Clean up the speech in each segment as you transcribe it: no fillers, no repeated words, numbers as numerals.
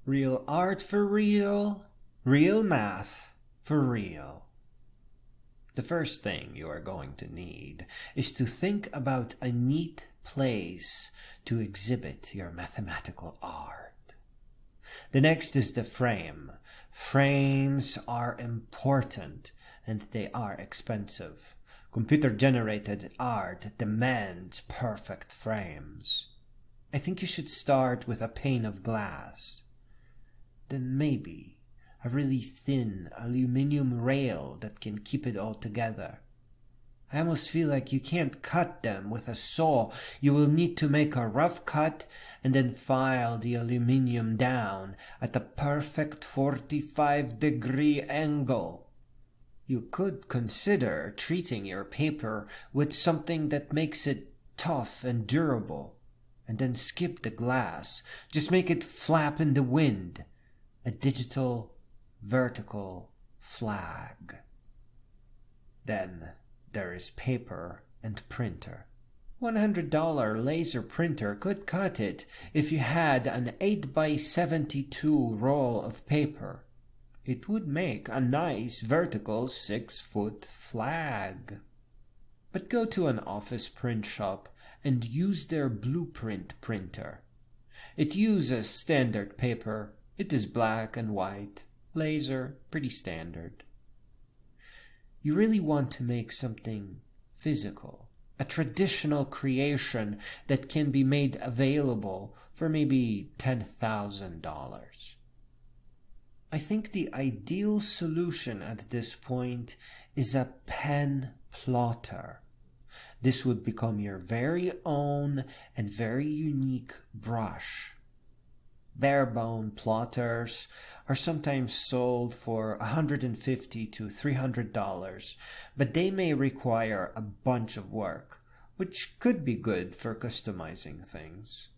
Real art for real, real math for real. The first thing you are going to need is to think about a neat place to exhibit your mathematical art. The next is the frame. Frames are important and they are expensive. Computer-generated art demands perfect frames. I think you should start with a pane of glass. Then maybe a really thin aluminum rail that can keep it all together. I almost feel like you can't cut them with a saw. You will need to make a rough cut and then file the aluminum down at a perfect 45-degree angle. You could consider treating your paper with something that makes it tough and durable, and then skip the glass. Just make it flap in the wind. A digital, vertical flag. Then there is paper and printer. $100 laser printer could cut it if you had an 8x72 roll of paper. It would make a nice vertical 6-foot flag. But go to an office print shop and use their blueprint printer. It uses standard paper. It is black and white, laser, pretty standard. You really want to make something physical, a traditional creation that can be made available for maybe $10,000. I think the ideal solution at this point is a pen plotter. This would become your very own and very unique brush. Bare-bone plotters are sometimes sold for $150 to $300, but they may require a bunch of work, which could be good for customizing things.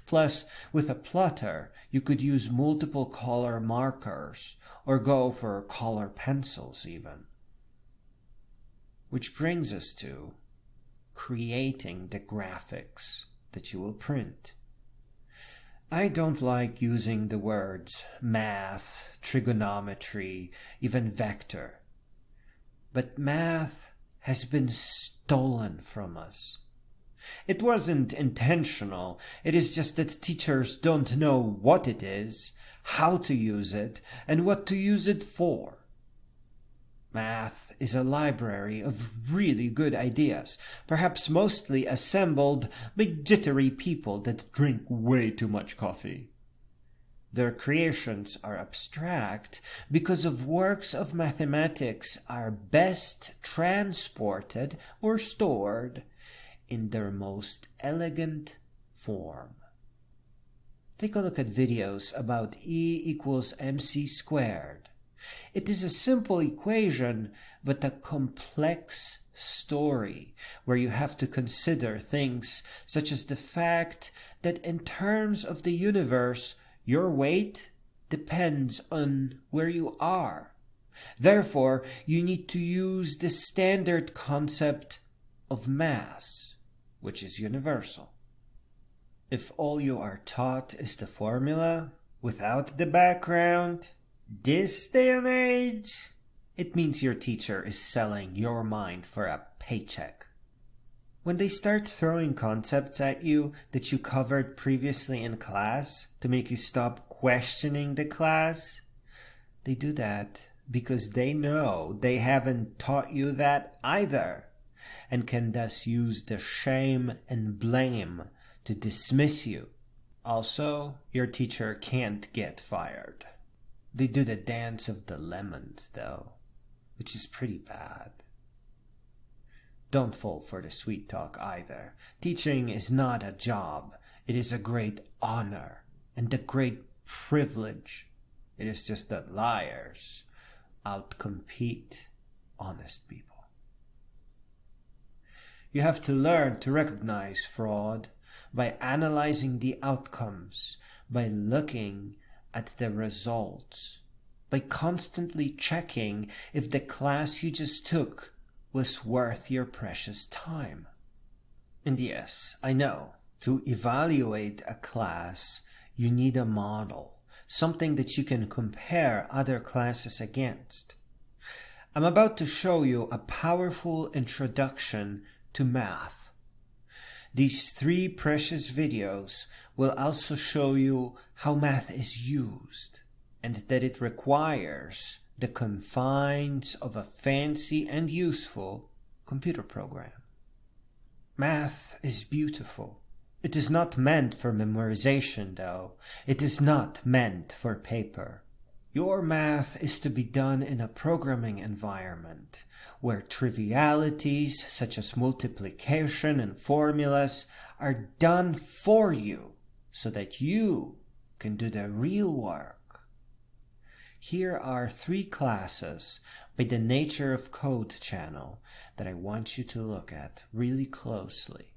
Plus, with a plotter, you could use multiple color markers or go for color pencils even. Which brings us to creating the graphics that you will print. I don't like using the words math, trigonometry, even vector. But math has been stolen from us. It wasn't intentional. It is just that teachers don't know what it is, how to use it, and what to use it for. Math is a library of really good ideas, perhaps mostly assembled by jittery people that drink way too much coffee. Their creations are abstract because of works of mathematics are best transported or stored in their most elegant form. Take a look at videos about E equals mc squared. It is a simple equation, but a complex story where you have to consider things such as the fact that in terms of the universe, your weight depends on where you are. Therefore, you need to use the standard concept of mass, which is universal. If all you are taught is the formula without the background, this day and age, it means your teacher is selling your mind for a paycheck. When they start throwing concepts at you that you covered previously in class to make you stop questioning the class, they do that because they know they haven't taught you that either, and can thus use the shame and blame to dismiss you. Also, your teacher can't get fired. They do the dance of the lemons, though, which is pretty bad. Don't fall for the sweet talk either. Teaching is not a job. It is a great honor and a great privilege. It is just that liars outcompete honest people. You have to learn to recognize fraud by analyzing the outcomes, by looking at the results, by constantly checking if the class you just took was worth your precious time. And yes, I know, to evaluate a class, you need a model something that you can compare other classes against. I'm about to show you a powerful introduction to math. These 3 precious videos will also show you how math is used and that it requires the confines of a fancy and useful computer program. Math is beautiful. It is not meant for memorization, though. It is not meant for paper. Your math is to be done in a programming environment where trivialities such as multiplication and formulas are done for you so that you can do the real work. Here are 3 classes by the Nature of Code channel that I want you to look at really closely.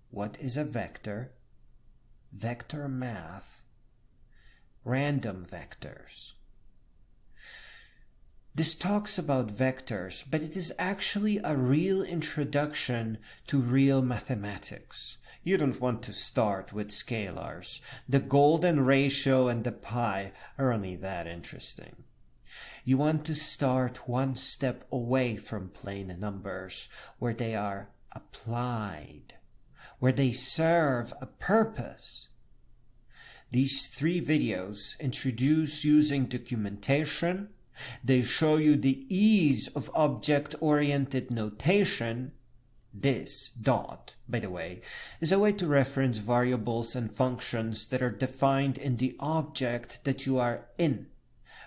What is a vector? Vector math. Random vectors. This talks about vectors, but it is actually a real introduction to real mathematics. You don't want to start with scalars. The golden ratio and the pi are only that interesting. You want to start one step away from plain numbers, where they are applied, where they serve a purpose. These 3 videos introduce using documentation. They show you the ease of object-oriented notation. This dot, by the way, is a way to reference variables and functions that are defined in the object that you are in.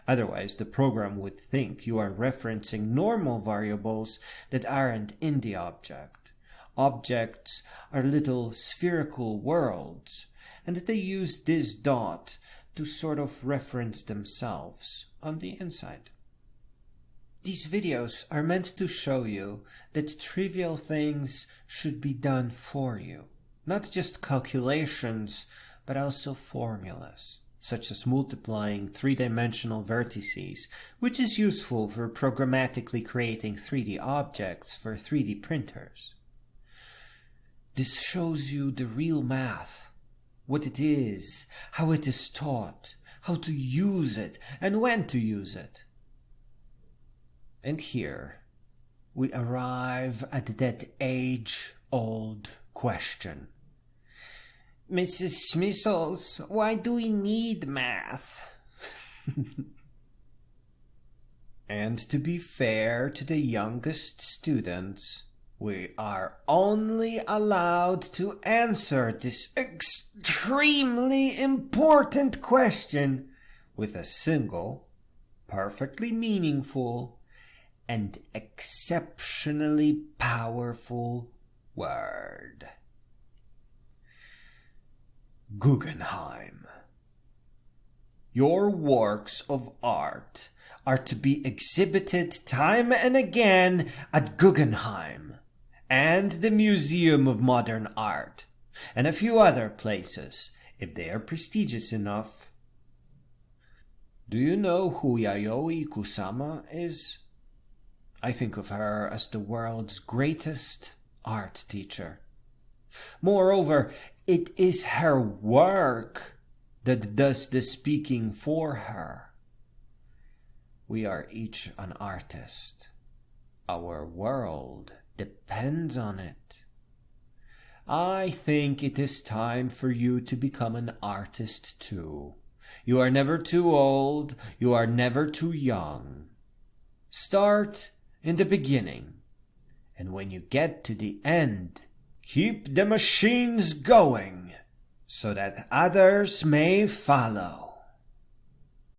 Otherwise, the program would think you are referencing normal variables that aren't in the object. Objects are little spherical worlds, and that they use this dot to sort of reference themselves on the inside. These videos are meant to show you that trivial things should be done for you. Not just calculations, but also formulas, such as multiplying 3-dimensional vertices, which is useful for programmatically creating 3D objects for 3D printers. This shows you the real math, what it is, how it is taught, how to use it, and when to use it. And here we arrive at that age-old question. Mrs. Schmissels, why do we need math? And to be fair to the youngest students, we are only allowed to answer this extremely important question with a single, perfectly meaningful, and exceptionally powerful word. Guggenheim. Your works of art are to be exhibited time and again at Guggenheim and the Museum of Modern Art, and a few other places, if they are prestigious enough. Do you know who Yayoi Kusama is? I think of her as the world's greatest art teacher. Moreover, it is her work that does the speaking for her. We are each an artist. Our world depends on it. I think it is time for you to become an artist too. You are never too old. You are never too young. Start in the beginning, and when you get to the end, keep the machines going so that others may follow.